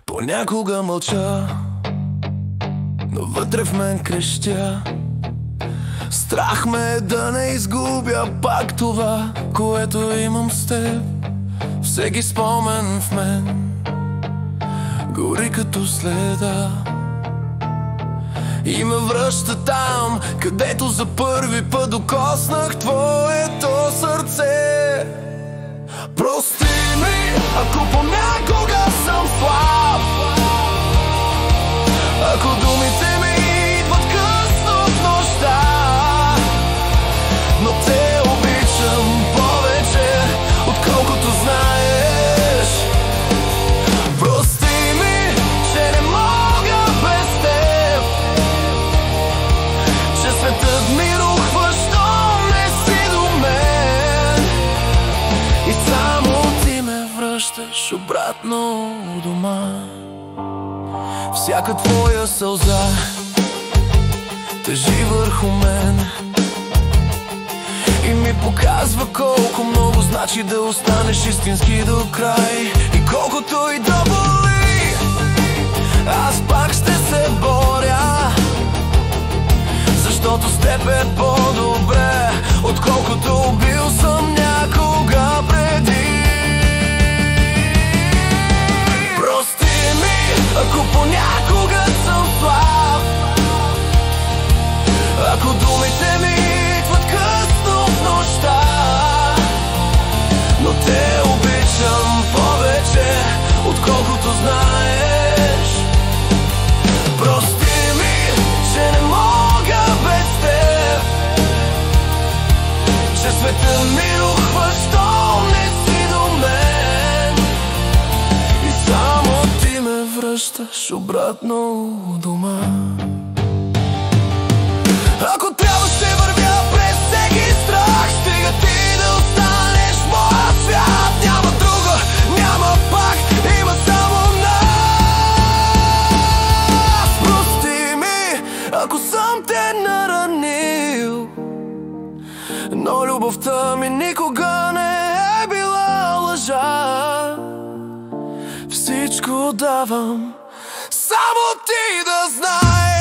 Понякога мълча, но вътре в мен крещя. Страх ме да не изгубя пак това, което имам с теб. Всеки спомен в мен гори като следа и ме връща там, където за първи път докоснах твоето сърце. Прости ми, ако понякога съм слаб, ако думите ми идват късно в нощта, но те обичам повече, отколкото знаеш. Прости ми, че не мога без теб, че светът ми рухва, щом не си до мен, и само ти ме връщаш обратно у дома. Всяка твоя сълза тежи върху мен и ми показва колко много значи да останеш истински до край. И колкото и да боли, аз пак ще се боря, защото с теб е по-добре, отколкото бил съм някога преди. Прости ми, ако понякога съм слаб, ако думите ми идват късно в нощта, но те обичам повече, отколкото знаеш. Прости ми, че не мога без теб, че светът ми рухва, щом не си до мен, и само ти ме връщаш обратно у дома. Ако трябва ще вървя през всеки страх, стига ти да останеш в моя свят. Няма друга, няма пак, има само нас. Прости ми, ако съм те наранил, но любовта ми никога не е била лъжа. Всичко давам, само ти да знаеш.